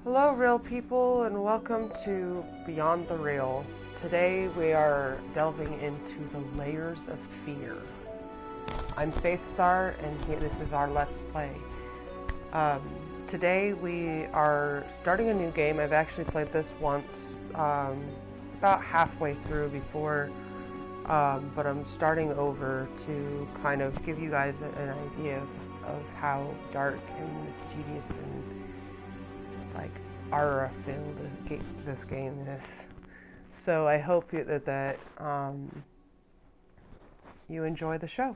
Hello, real people, and welcome to Beyond the Real. Today we are delving into the layers of fear. I'm Faith Star, and this is our Let's Play. Today we are starting a new game. I've actually played this once, about halfway through before, but I'm starting over to kind of give you guys an idea of how dark and mischievous and aura-filled this game is. So I hope that you enjoy the show.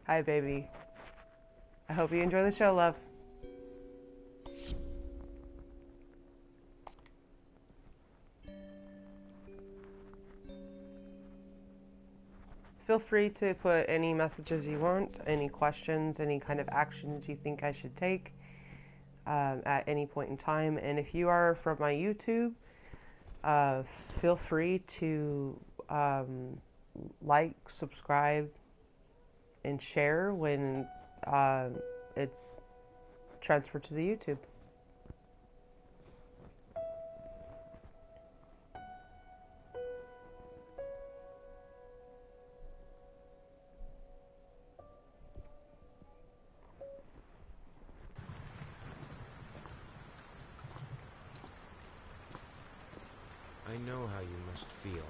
Hi, baby. I hope you enjoy the show, love. Feel free to put any messages you want, any questions, any kind of actions you think I should take at any point in time. And if you are from my YouTube, feel free to like, subscribe, and share when it's transferred to the YouTube. I know how you must feel.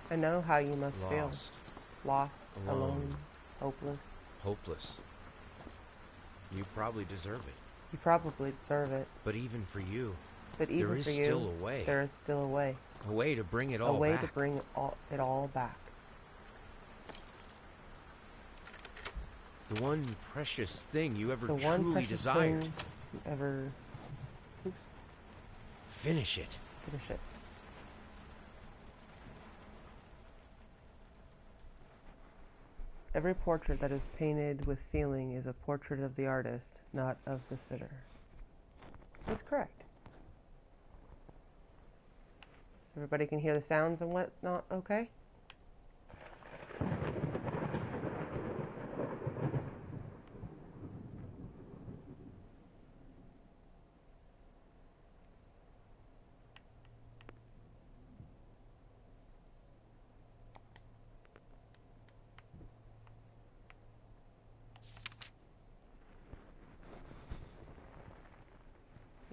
I know how you must feel. Lost, alone, hopeless. Hopeless. You probably deserve it. You probably deserve it. But even for you, there is still a way. There is still a way. A way to bring it all back. A way to bring it all back. The one precious thing you ever truly desired. Finish it. Finish it. Every portrait that is painted with feeling is a portrait of the artist, not of the sitter. That's correct. Everybody can hear the sounds and whatnot, okay?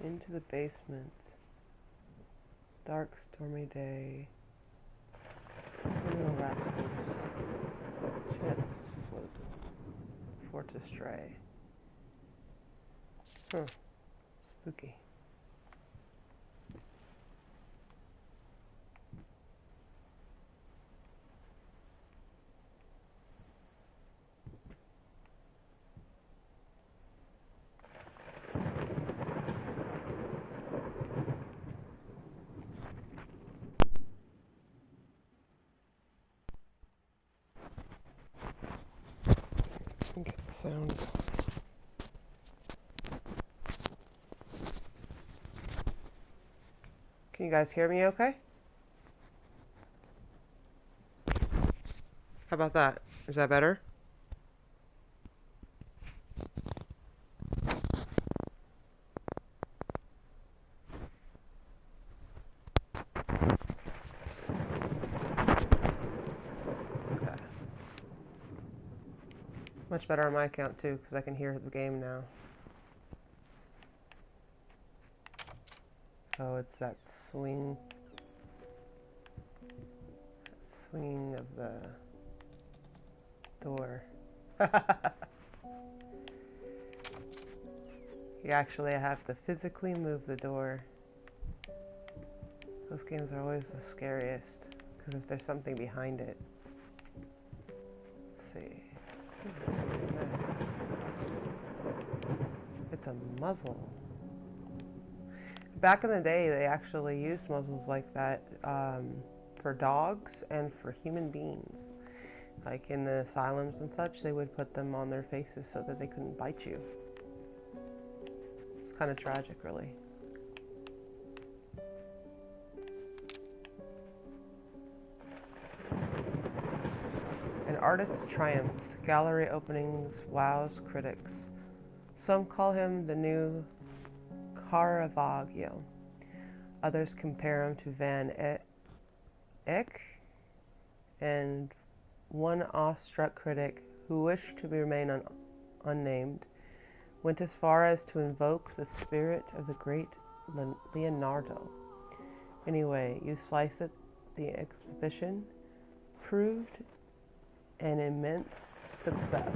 Into the basement. Dark, stormy day. Criminal rascals. Chance for to stray. Huh. Spooky. Get the sound. Can you guys hear me okay? How about that? Is that better? Much better on my account too, because I can hear the game now. Oh, it's that swinging of the door. You actually have to physically move the door. Those games are always the scariest, because if there's something behind it. Let's see. It's a muzzle. Back in the day, they actually used muzzles like that for dogs and for human beings. Like in the asylums and such, they would put them on their faces so that they couldn't bite you. It's kind of tragic, really. artist triumphs. Gallery openings wows critics. Some call him the new Caravaggio. Others compare him to Van Eyck, and one awestruck critic, who wished to remain unnamed, went as far as to invoke the spirit of the great Leonardo. Anyway, you slice it, the exhibition proved an immense success.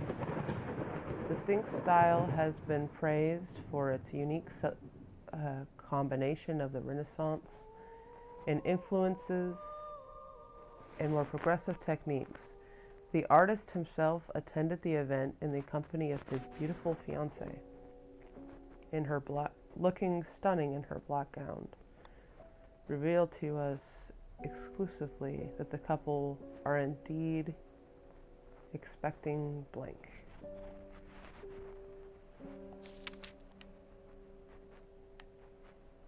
Distinct style has been praised for its unique combination of the Renaissance and influences and more progressive techniques. The artist himself attended the event in the company of his beautiful fiancée, looking stunning in her black gown, revealed to us exclusively that the couple are indeed expecting blank.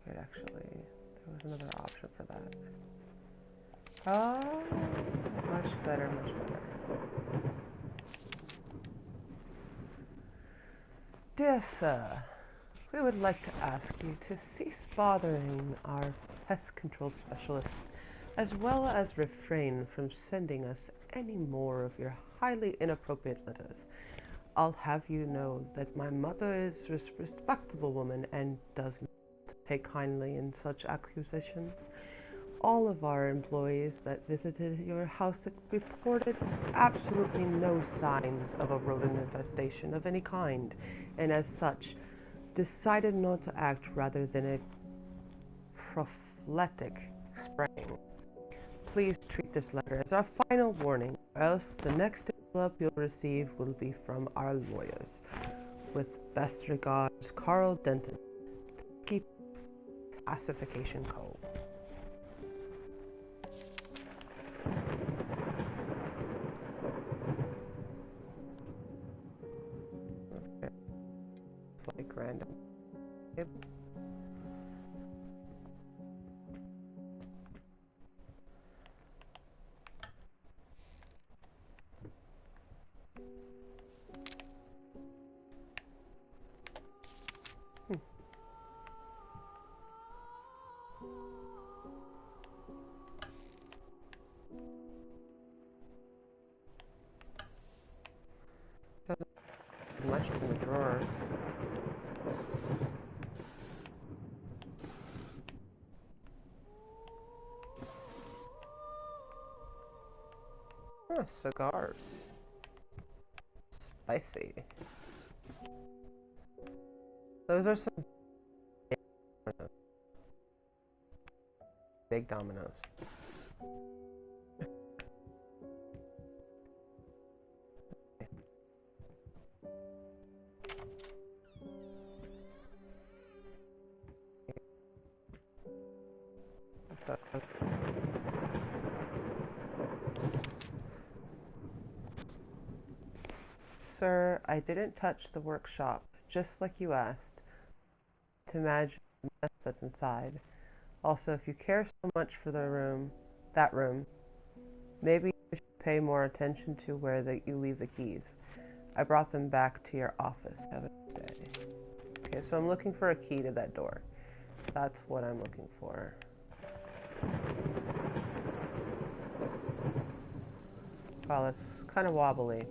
Wait, actually, there was another option for that. Oh, much better, much better. Dear sir, we would like to ask you to cease bothering our pest control specialist, as well as refrain from sending us any more of your highly inappropriate letters. I'll have you know that my mother is a respectable woman and does not take kindly in such accusations. All of our employees that visited your house reported absolutely no signs of a rodent infestation of any kind, and as such, decided not to act rather than a prophylactic spraying. Please treat this letter as our final warning, or else the next envelope you'll receive will be from our lawyers. With best regards, Carl Denton, Keep Classification Co. Okay. Like random. Much in the drawers. Oh, cigars. Spicy. Those are some big dominoes. Sir, I didn't touch the workshop, just like you asked, to imagine the mess that's inside. Also, if you care so much for that room, maybe you should pay more attention to where you leave the keys. I brought them back to your office. Have a good day. Okay, so I'm looking for a key to that door. That's what I'm looking for. Wow, that's kind of wobbly.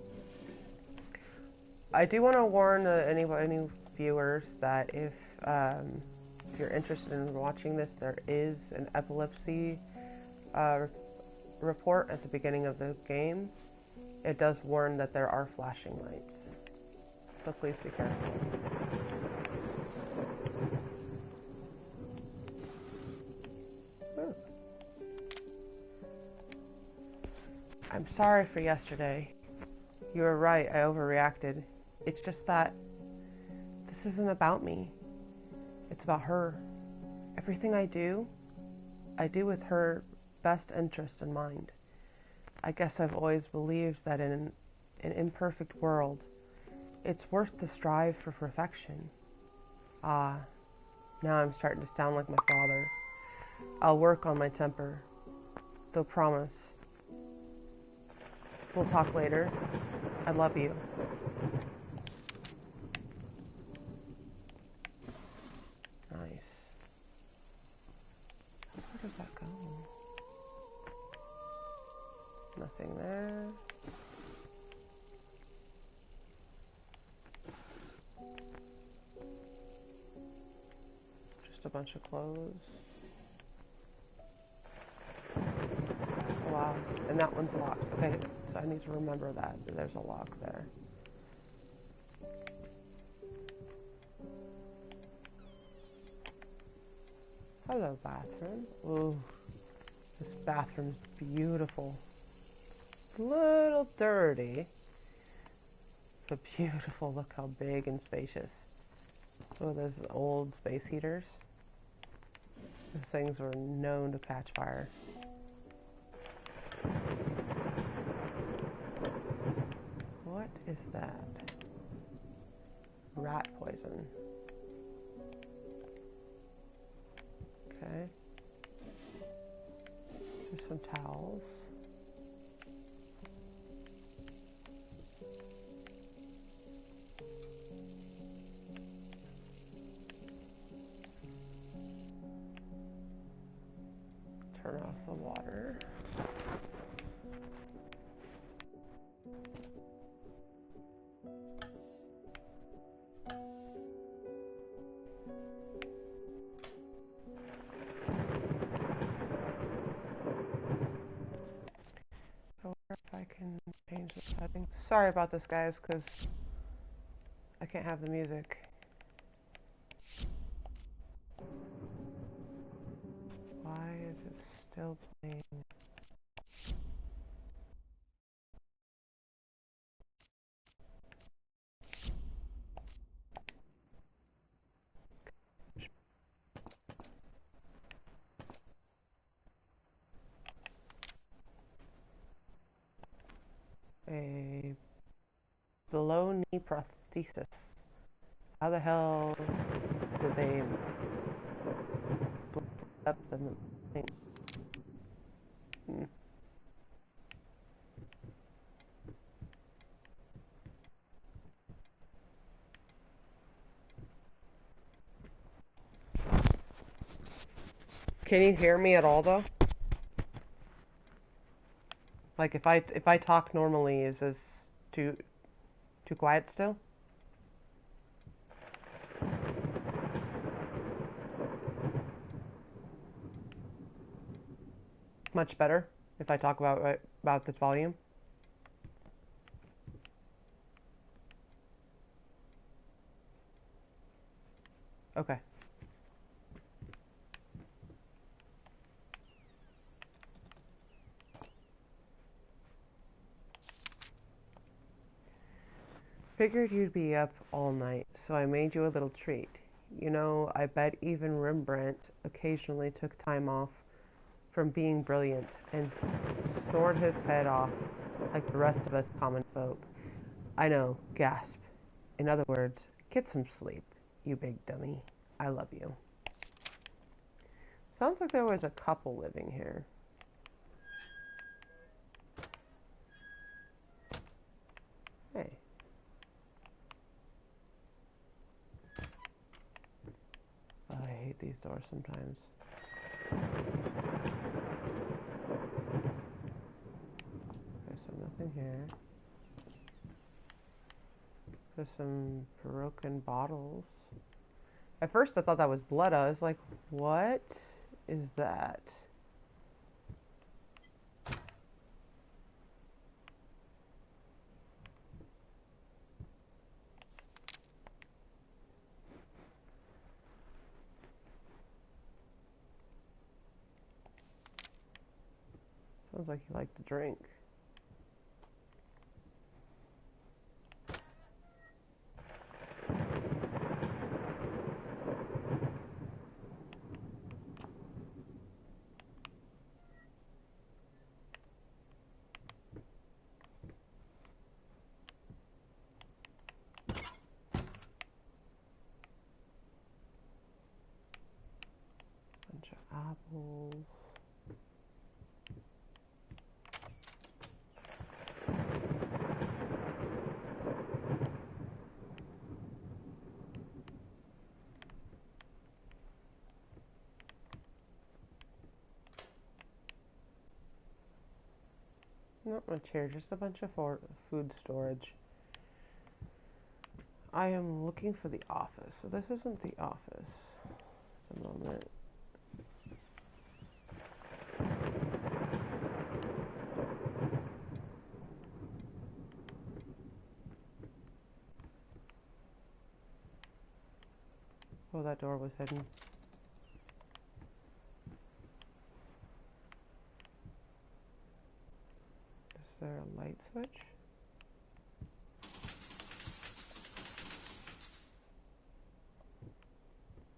I do want to warn any viewers that if you're interested in watching this, there is an epilepsy report at the beginning of the game. It does warn that there are flashing lights, so please be careful. Ooh. I'm sorry for yesterday. You were right, I overreacted. It's just that this isn't about me. It's about her. Everything I do with her best interest in mind. I guess I've always believed that in an imperfect world, it's worth to strive for perfection. Now I'm starting to sound like my father. I'll work on my temper. Though promise, We'll talk later. I love you. Nice. Where does that go? Nothing there. Just a bunch of clothes. Oh, wow. And that one's locked. Okay, so I need to remember that. There's a lock there. Hello, bathroom. Ooh, this bathroom's beautiful. It's a little dirty, but beautiful. Look how big and spacious. Oh, there's old space heaters. These things were known to catch fire. What is that? Rat poison. Okay. There's some towels. Turn off the water. I wonder if I can change the settings. Sorry about this, guys, because I can't have the music. Why is it still playing? A below knee prosthesis. How the hell did they split up the thing? Can you hear me at all though? Like if I talk normally, is this too quiet still? Much better if I talk about this volume. Okay. Figured you'd be up all night, so I made you a little treat. You know, I bet even Rembrandt occasionally took time off from being brilliant and snored his head off like the rest of us common folk. I know, gasp. In other words, get some sleep, you big dummy. I love you. Sounds like there was a couple living here. Hey. Oh, I hate these doors sometimes. Okay, so nothing here. There's some broken bottles. At first I thought that was blood. I was like, what is that? Sounds like you like to drink. Bunch of apples. Not much here, just a bunch of food storage. I am looking for the office, so this isn't the office at the moment. Oh, that door was hidden. Is there a light switch?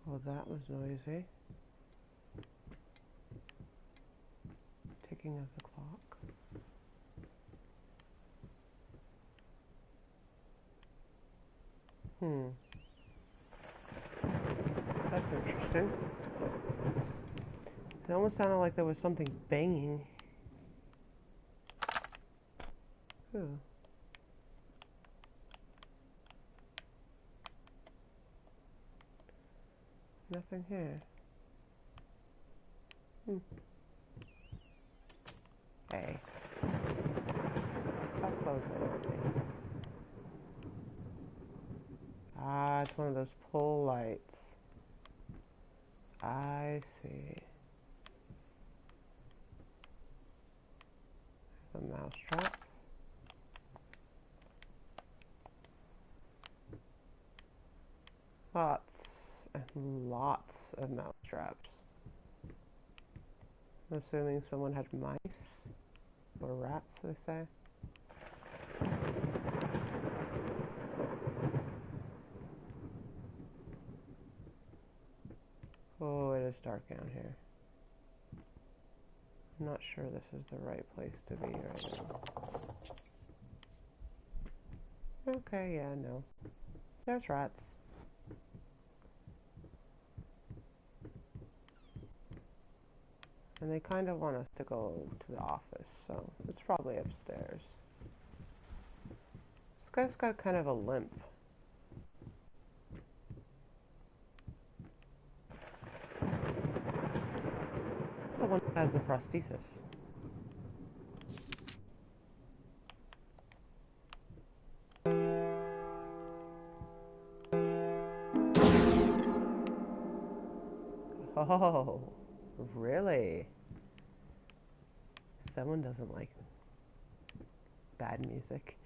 Oh, that was noisy. Ticking of the clock. That's interesting. It almost sounded like there was something banging. Ooh. Nothing here. Hey. Stop closing on me. Ah, it's one of those pull lights. I see. There's a mouse trap. Lots and lots of mouse traps. I'm assuming someone had mice or rats, they say. Oh, it is dark down here. I'm not sure this is the right place to be right now. Okay, yeah, no. There's rats. And they kind of want us to go to the office, so it's probably upstairs. This guy's got kind of a limp. The one who has the prosthesis. Oh, really? Someone doesn't like bad music.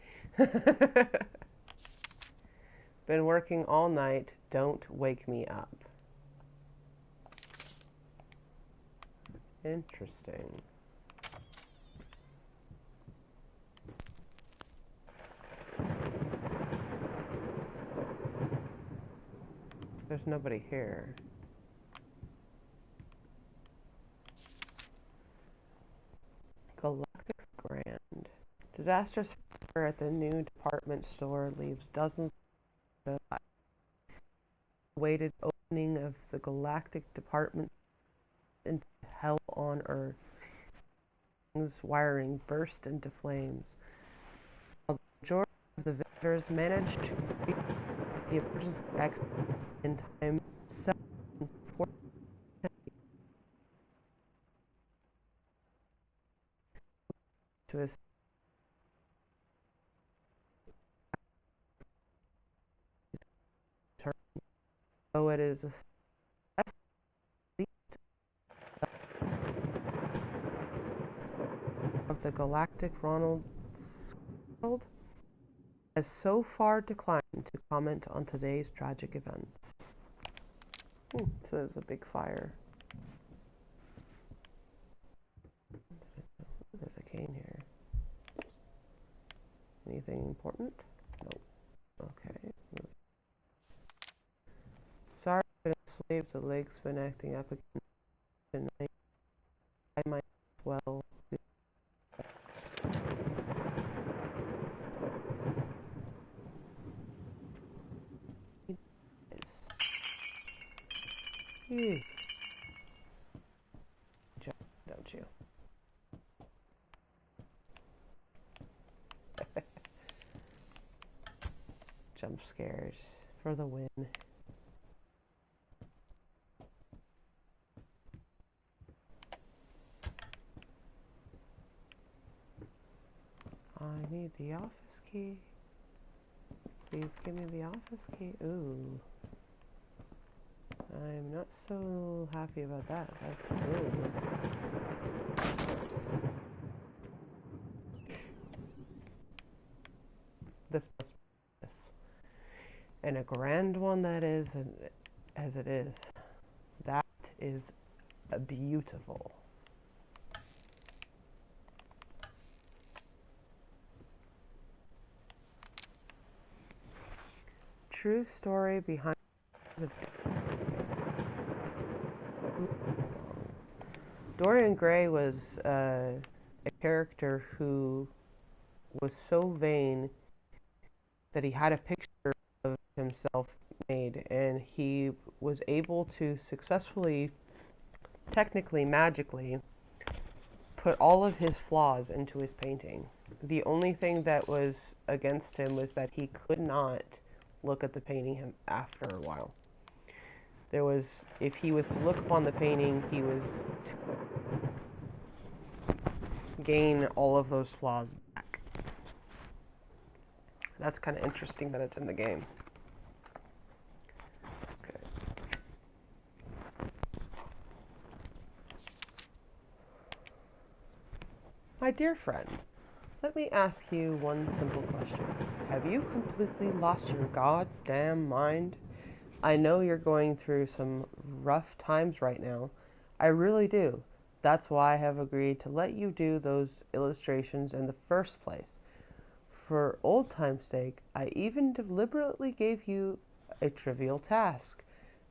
Been working all night. Don't wake me up. Interesting. There's nobody here. Galactic's Grand. Disastrous fire at the new department store leaves dozens of awaited opening of the Galactic department into hell on Earth. Wiring burst into flames. While the majority of the visitors managed to reach the emergency exit in time, to his turn. So it is a of the Galactic Ronald has so far declined to comment on today's tragic event. So there's a big fire. There's a cane here. Anything important? Nope. Okay. Sorry, I've been asleep. The leg's been acting up again. I might as well. You jump, don't you? Jump scares for the win. the office key. Please give me the office key. Ooh. I'm not so happy about that. That's ooh. This must be this. And a grand one that is, as it is. That is beautiful. True story behind the... Dorian Gray was a character who was so vain that he had a picture of himself made, and he was able to successfully, technically, magically, put all of his flaws into his painting. The only thing that was against him was that he could not look at the painting after a while. There was, if he was to look upon the painting, he was to gain all of those flaws back. That's kind of interesting that it's in the game. Okay. My dear friend, let me ask you one simple question. Have you completely lost your goddamn mind? I know you're going through some rough times right now. I really do. That's why I have agreed to let you do those illustrations in the first place. For old time's sake, I even deliberately gave you a trivial task,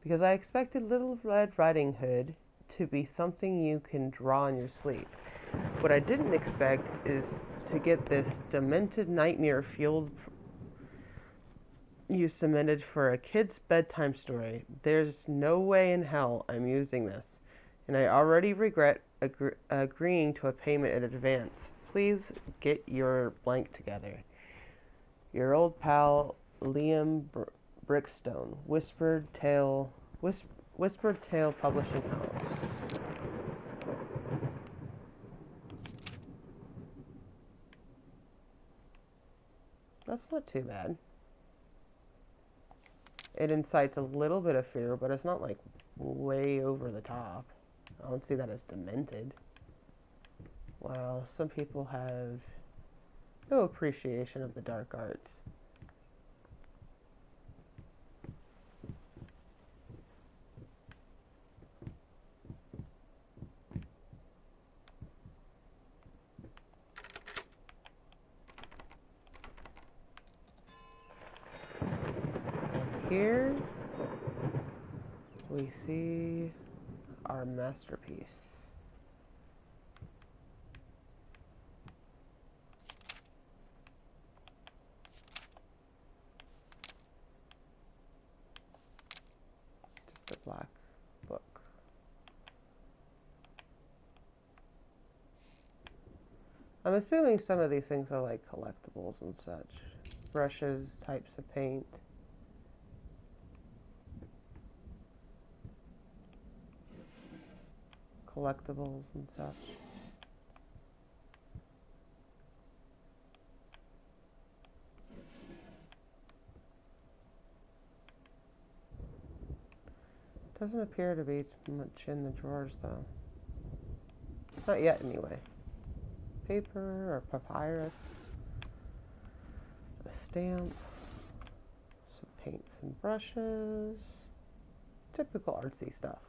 because I expected Little Red Riding Hood to be something you can draw in your sleep. What I didn't expect is to get this demented nightmare fueled you submitted for a kid's bedtime story. There's no way in hell I'm using this, and I already regret agreeing to a payment in advance. Please get your blank together. Your old pal, Liam Brickstone, Whispered Tale Publishing House. That's not too bad. It incites a little bit of fear, but it's not like way over the top. I don't see that as demented. Wow, some people have no appreciation of the dark arts. And here we see our masterpiece. Just a black book. I'm assuming some of these things are like collectibles and such. Brushes, types of paint. Collectibles and such. Doesn't appear to be much in the drawers though. Not yet anyway. Paper or papyrus. A stamp. Some paints and brushes. Typical artsy stuff.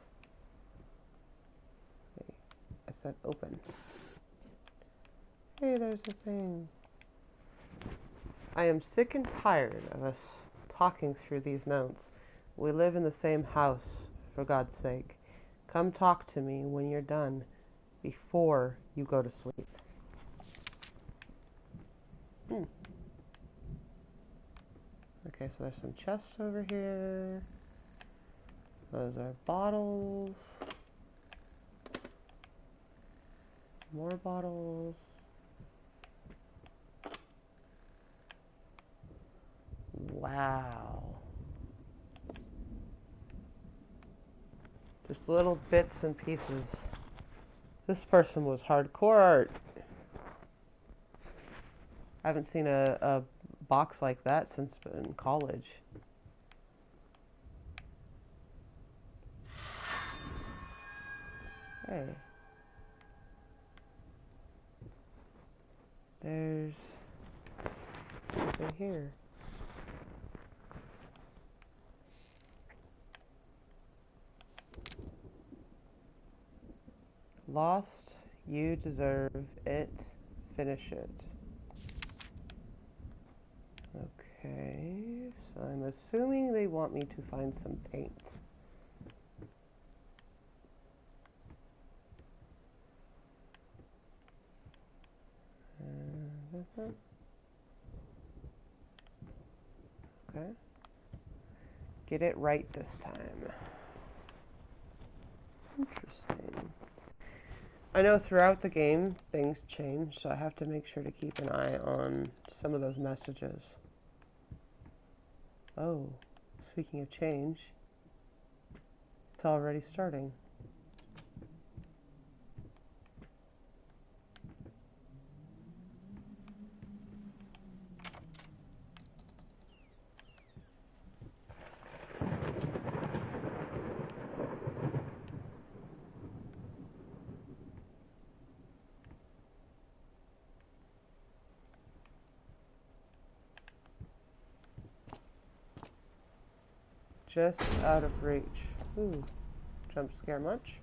Okay. I said open. Hey, there's a thing. I am sick and tired of us talking through these notes. We live in the same house, for God's sake. Come talk to me when you're done, before you go to sleep. Okay, so there's some chests over here. Those are bottles. More bottles. Wow. Just little bits and pieces. This person was hardcore art. I haven't seen a box like that since in college. Hey. There's something here. Lost, you deserve it. Finish it. Okay, so I'm assuming they want me to find some paint. Okay. Get it right this time. Interesting. I know throughout the game things change, so I have to make sure to keep an eye on some of those messages. Oh, speaking of change, it's already starting. Just out of reach. Ooh, jump scare much?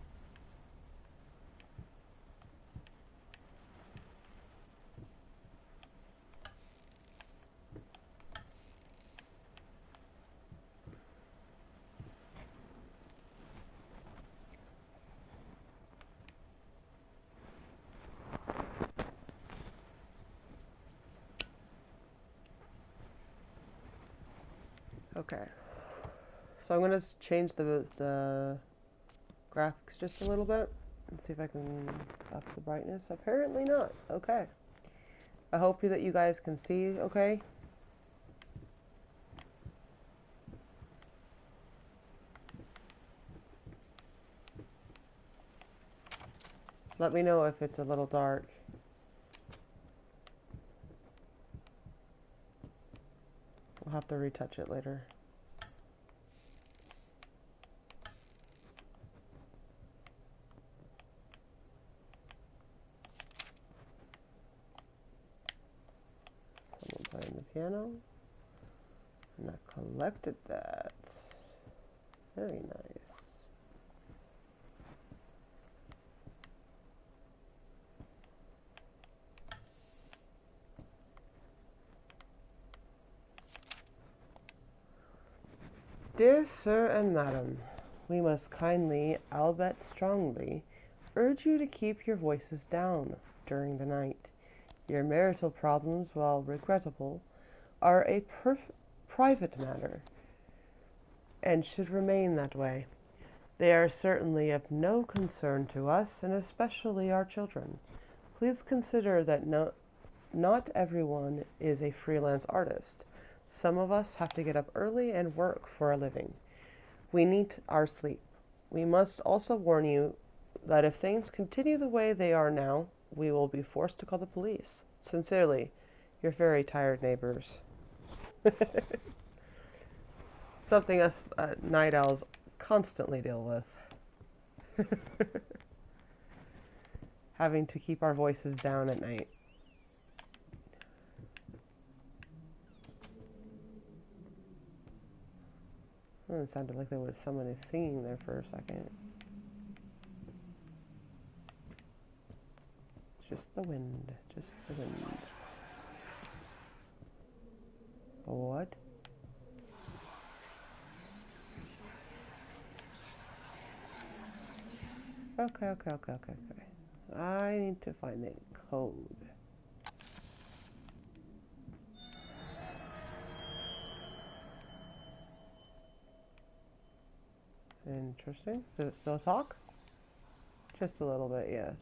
Okay. So I'm gonna change the graphics just a little bit and see if I can up the brightness. Apparently not. Okay. I hope that you guys can see okay. Let me know if it's a little dark. We'll have to retouch it later. Someone playing the piano. And I collected that. Very nice. Dear Sir and Madam, we must kindly, albeit strongly, urge you to keep your voices down during the night. Your marital problems, while regrettable, are a private matter, and should remain that way. They are certainly of no concern to us, and especially our children. Please consider that not everyone is a freelance artist. Some of us have to get up early and work for a living. We need our sleep. We must also warn you that if things continue the way they are now, we will be forced to call the police. Sincerely, your very tired neighbors. Something us night owls constantly deal with. Having to keep our voices down at night. It sounded like there was someone singing there for a second. It's just the wind. Just the wind. What? Okay. I need to find the code. Interesting. Does it still talk? Just a little bit, yes.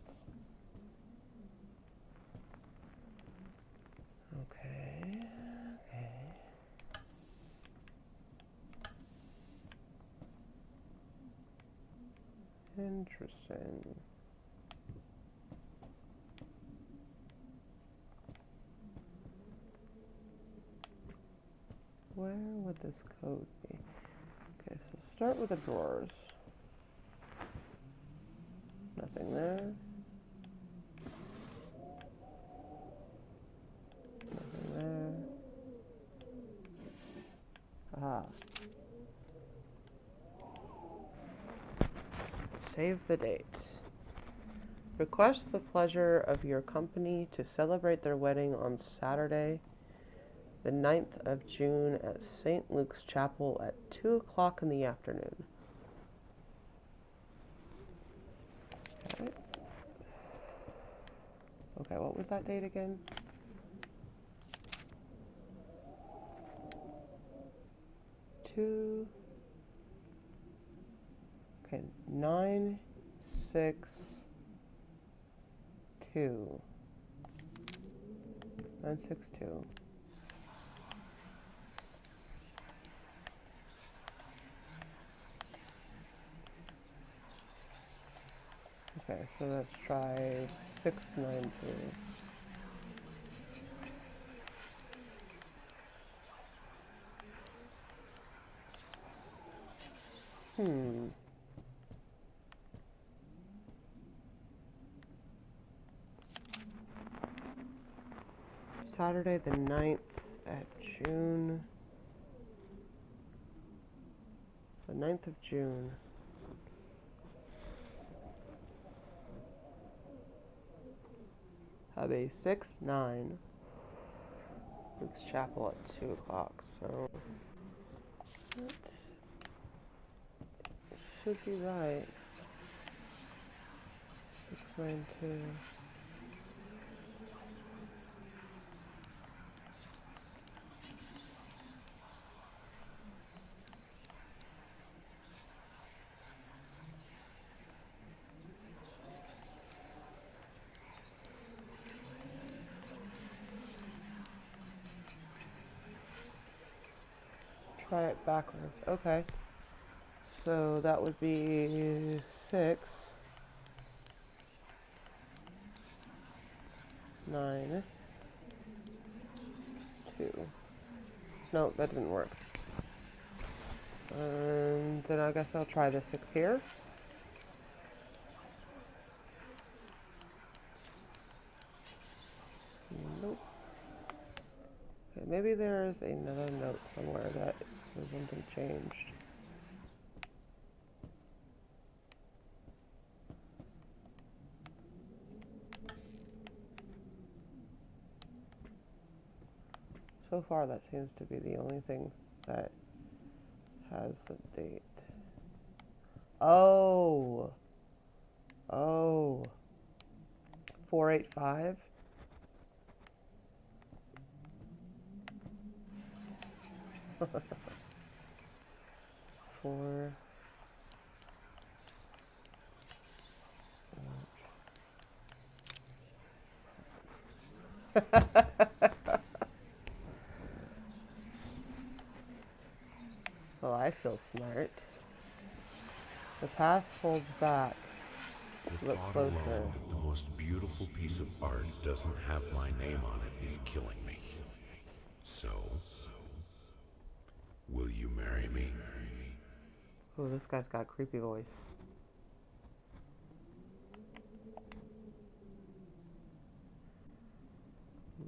Okay. Interesting. Where would this code be? Okay, so start with the drawers. Nothing there. Nothing there. Ah. Save the date. Request the pleasure of your company to celebrate their wedding on Saturday, the 9th of June at St. Luke's Chapel at 2 o'clock in the afternoon. Okay. Okay, what was that date again? Okay, 9/6/2. 9/6/2. Okay, so let's try 6/9/2. Saturday the 9th at June. The 9th of June. Have a 6/9. Luke's Chapel at 2 o'clock, so that should be right. 6/9/2. Try it backwards. Okay. So that would be 6/9/2. No, that didn't work. And then I guess I'll try the 6 here. Nope. Okay, maybe there's another note somewhere that says something changed. So far, that seems to be the only thing that has the date. Oh. 4/8/5. Four. Oh, I feel smart. The past holds back. The Look thought closer. alone that the most beautiful piece of art doesn't have my name on it is killing me. So, will you marry me? Oh, this guy's got a creepy voice.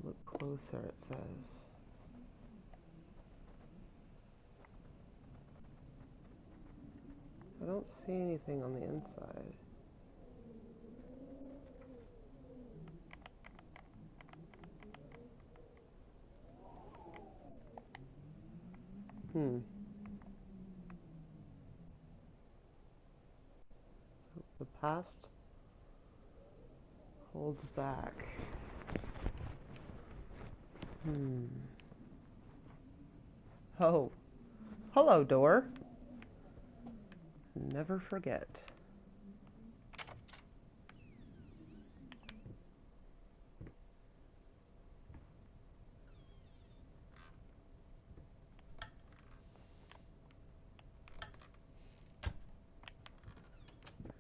Look closer, it says. I don't see anything on the inside. So the past holds back. Oh. Hello, door. Never forget.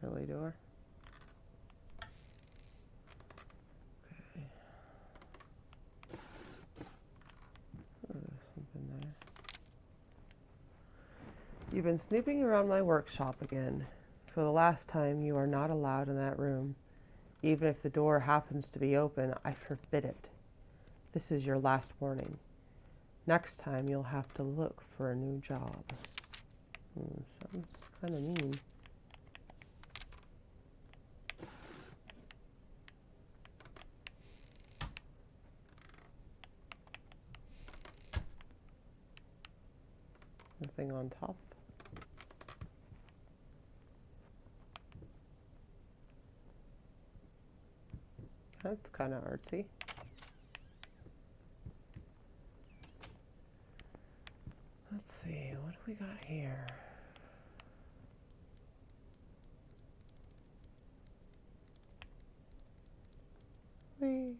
Really, door? Okay. Oh, there's something there. You've been snooping around my workshop again. For the last time, you are not allowed in that room. Even if the door happens to be open, I forbid it. This is your last warning. Next time, you'll have to look for a new job. Sounds kind of mean. Nothing on top. That's kind of artsy. Let's see, what do we got here? Whee!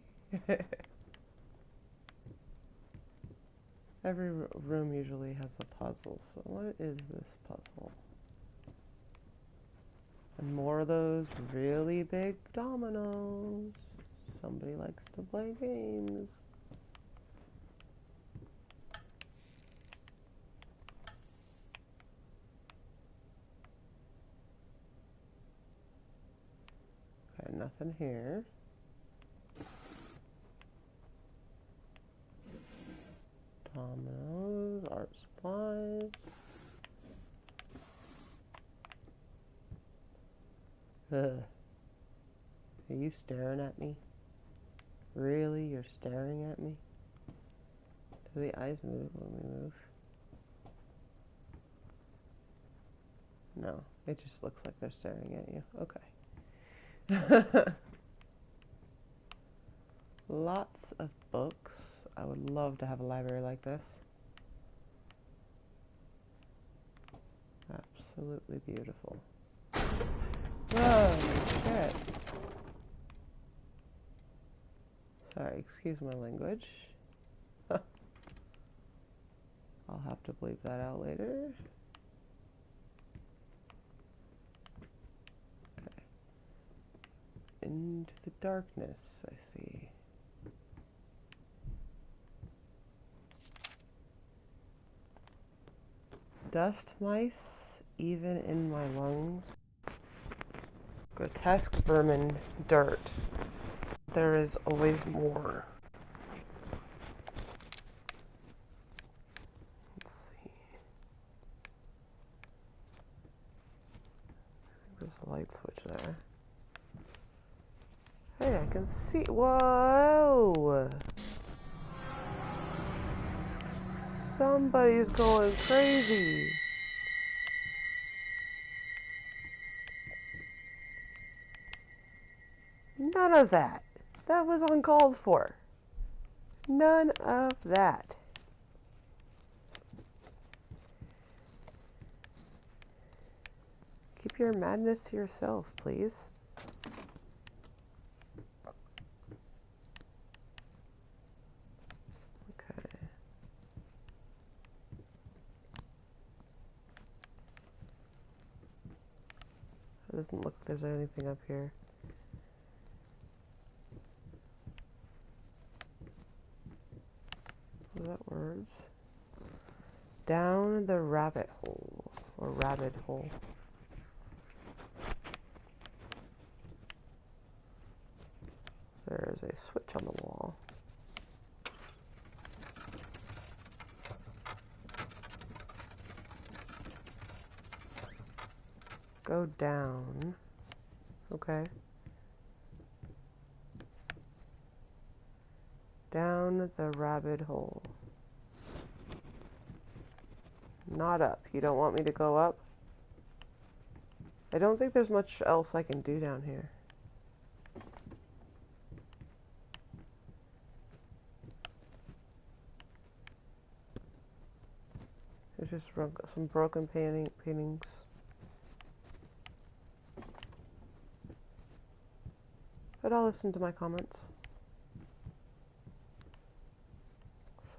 Every room usually has a puzzle, so what is this puzzle? And more of those really big dominoes. Somebody likes to play games. Okay, nothing here. Dominoes, art supplies. Ugh. Are you staring at me? Really? You're staring at me? Do the eyes move when we move? No, it just looks like they're staring at you. Okay. Lots of books. I would love to have a library like this. Absolutely beautiful. Whoa, shit. Sorry, excuse my language. I'll have to bleep that out later. Okay. Into the darkness, I see. Dust mice, even in my lungs. Grotesque vermin, dirt. There is always more. Let's see. There's a light switch there. Hey, I can see. Whoa! Somebody's going crazy. None of that. That was uncalled for. None of that. Keep your madness to yourself, please. Okay. It doesn't look like there's anything up here. What are that words? Down the rabbit hole. Or rabbit hole. There's a switch on the wall. Go down. Okay. Down the rabbit hole. Not up. You don't want me to go up? I don't think there's much else I can do down here. There's just some broken paintings. But I'll listen to my comments.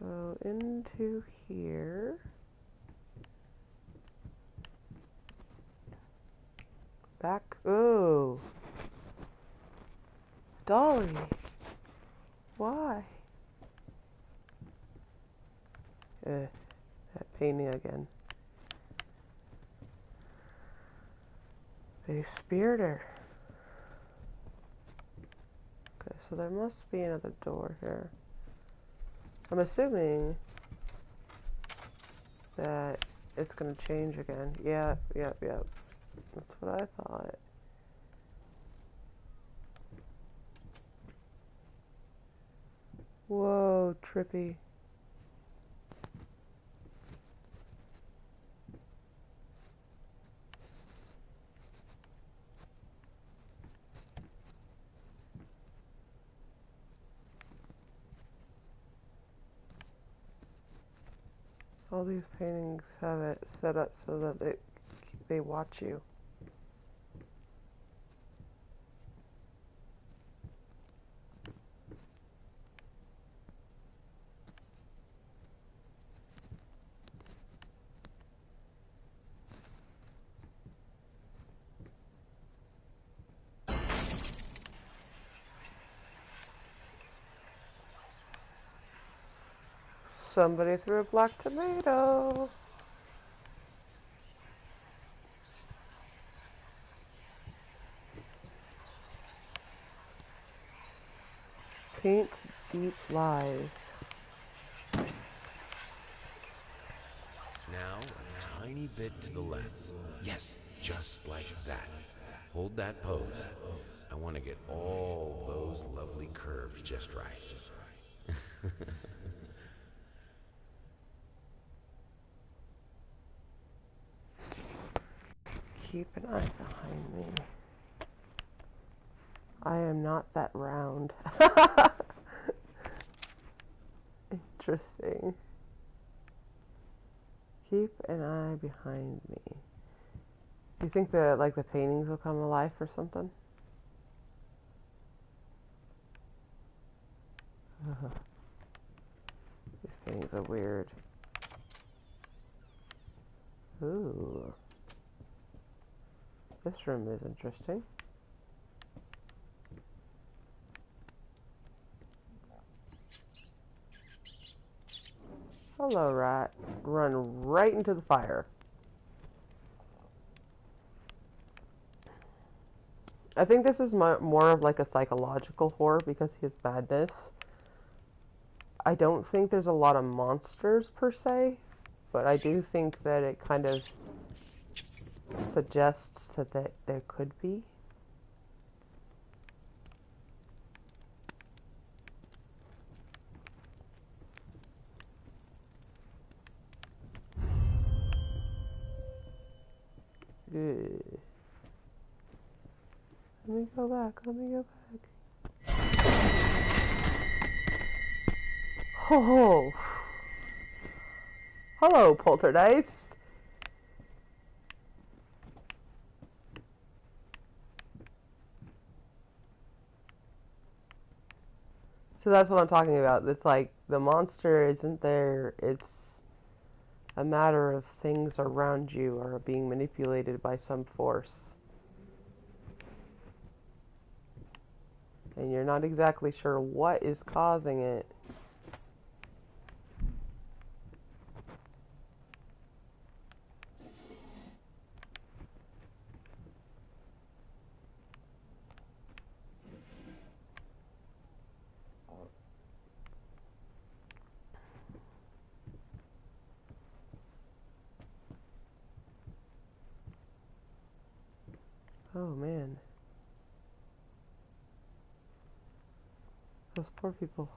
So into here. Back. Oh. Dolly. Why? That painting again. They speared her. Okay, so there must be another door here. I'm assuming that it's gonna change again. Yep. That's what I thought. Whoa, trippy. All these paintings have it set up so that they watch you. Somebody threw a black tomato. Paint deep lies. Now, a tiny bit to the left. Yes, just like that. Hold that pose. I want to get all those lovely curves just right. Keep an eye behind me. I am not that round. Interesting. Keep an eye behind me. Do you think that the paintings will come alive or something? These paintings are weird. Ooh. This room is interesting. Hello, rat. Run right into the fire. I think this is more of a psychological horror because he has madness. I don't think there's a lot of monsters per se, but I do think that it kind of suggests that there could be. Good. Let me go back. Oh. Hello, poltergeist. So that's what I'm talking about. It's like the monster isn't there. It's a matter of things around you are being manipulated by some force. And you're not exactly sure what is causing it. Oh man. Those poor people.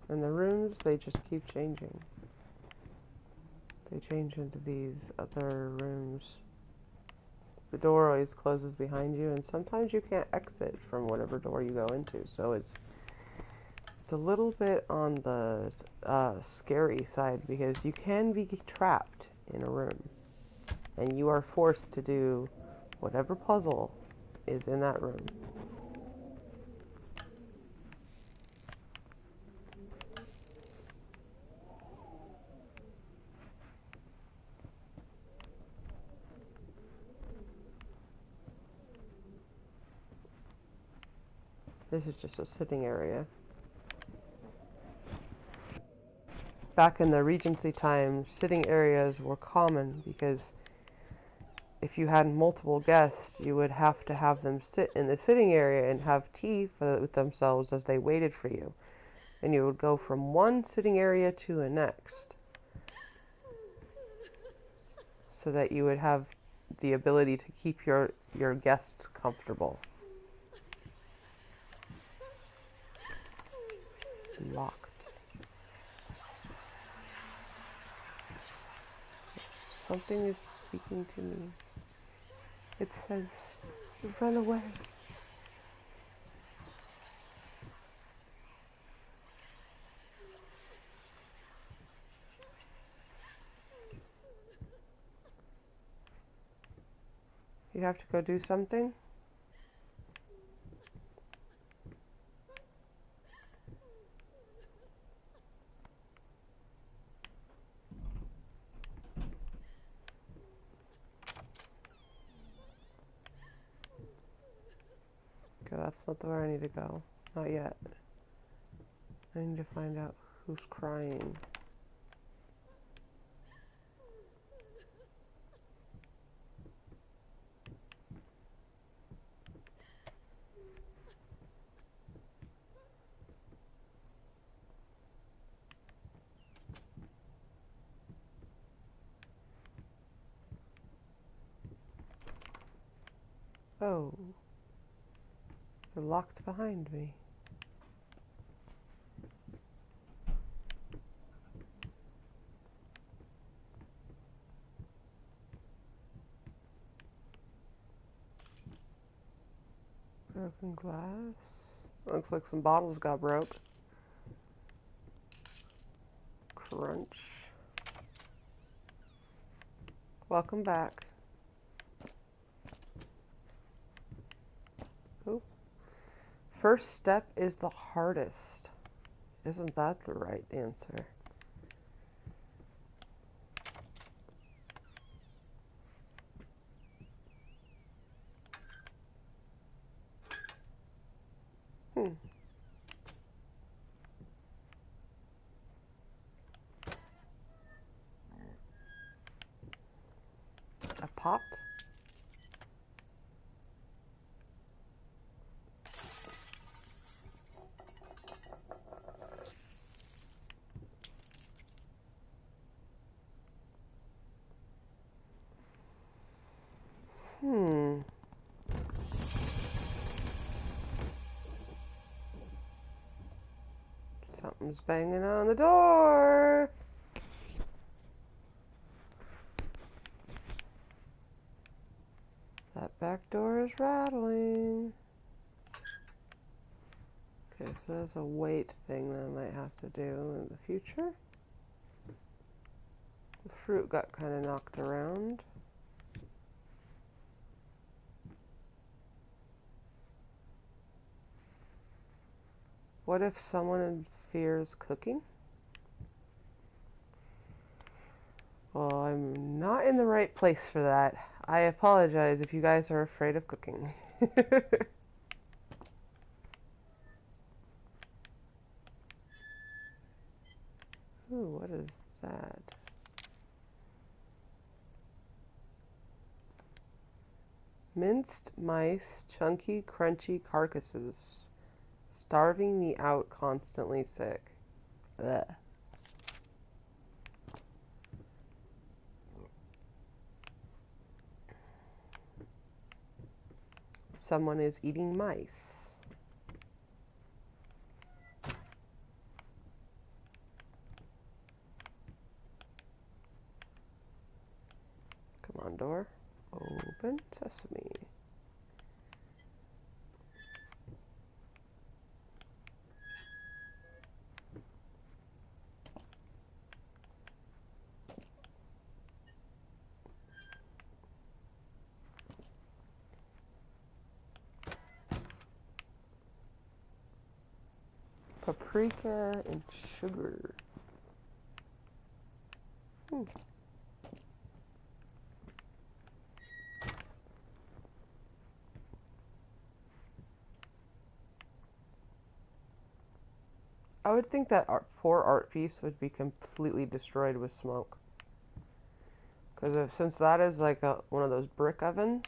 And the rooms, they just keep changing. They change into these other rooms. The door always closes behind you, and sometimes you can't exit from whatever door you go into. So it's a little bit on the scary side because you can be trapped in a room, and you are forced to do whatever puzzle is in that room. This is just a sitting area. back in the Regency times, sitting areas were common because if you had multiple guests, you would have to have them sit in the sitting area and have tea with themselves as they waited for you. And you would go from one sitting area to the next so that you would have the ability to keep your guests comfortable. Locked. Something is speaking to me. It says, run away. You have to go do something? Okay, that's not the way I need to go. Not yet. I need to find out who's crying. Oh. They're locked behind me. Broken glass. Looks like some bottles got broke. Crunch. Welcome back. Oh. First step is the hardest. Isn't that the right answer? A pot? Something's banging on the door. That back door is rattling. Okay, so there's a weight thing that I might have to do in the future. The fruit got kind of knocked around. What if someone fears cooking? Well, I'm not in the right place for that. I apologize if you guys are afraid of cooking. Ooh, what is that? Minced mice, chunky, crunchy carcasses, starving me out, constantly sick. Ugh. Someone is eating mice. Come on, door. Open sesame. Paprika and sugar. I would think that poor art piece would be completely destroyed with smoke. Because since that is like one of those brick ovens,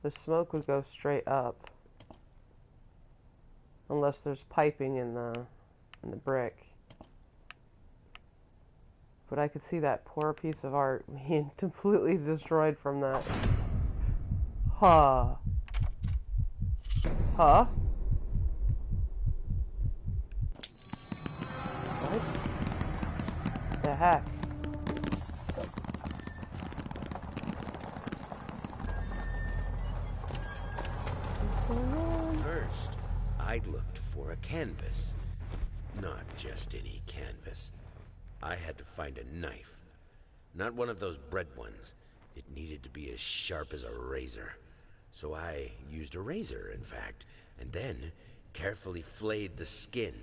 the smoke would go straight up. Unless there's piping in the brick. But I could see that poor piece of art being completely destroyed from that. Huh. Huh? What the heck? First, I looked for a canvas. Not just any canvas. I had to find a knife. Not one of those bread ones. It needed to be as sharp as a razor. So I used a razor, in fact, and then carefully flayed the skin.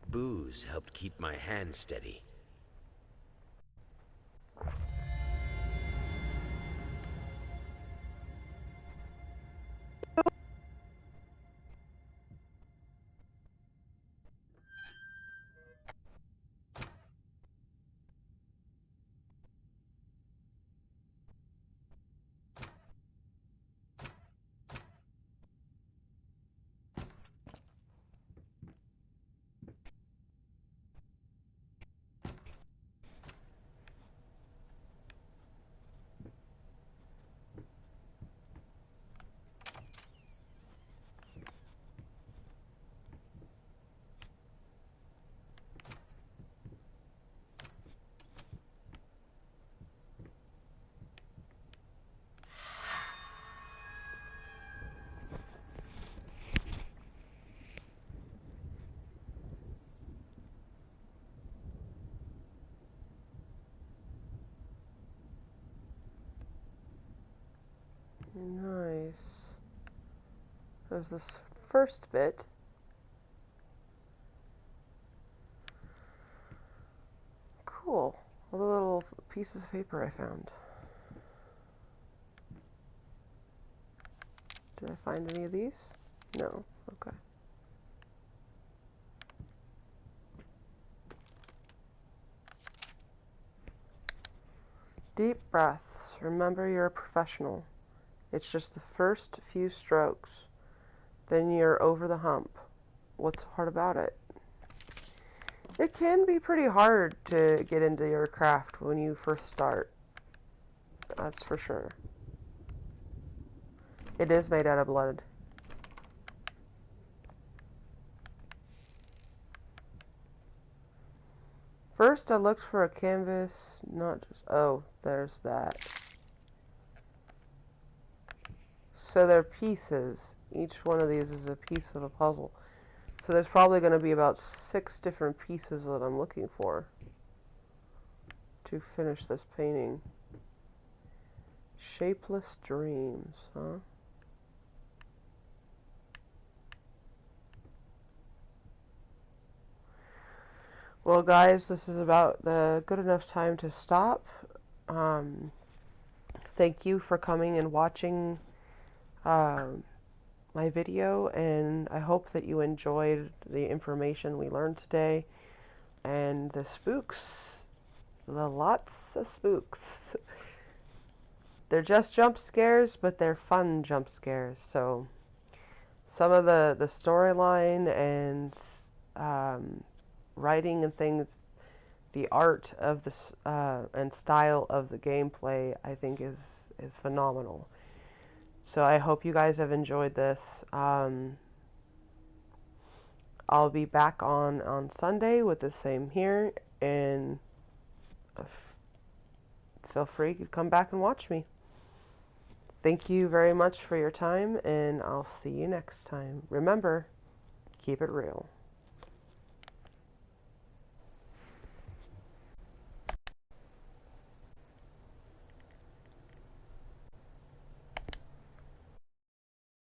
Booze helped keep my hand steady. Nice. There's this first bit. Cool. All the little pieces of paper I found. Did I find any of these? No. Okay. Deep breaths. Remember you're a professional. It's just the first few strokes. Then you're over the hump. What's hard about it? It can be pretty hard to get into your craft when you first start. That's for sure. It is made out of blood. First I looked for a canvas, not just, oh, there's that. So they're pieces. Each one of these is a piece of a puzzle. So there's probably going to be about 6 different pieces that I'm looking for to finish this painting. Shapeless dreams, huh? Well, guys, this is about the good enough time to stop. Thank you for coming and watching my video, and I hope that you enjoyed the information we learned today and the spooks, the lots of spooks. They're just jump scares, but they're fun jump scares. So some of the storyline and writing and things, the art of the and style of the gameplay, I think is phenomenal. So I hope you guys have enjoyed this. I'll be back on Sunday with the same here, and feel free to come back and watch me. Thank you very much for your time, and I'll see you next time. Remember, keep it real.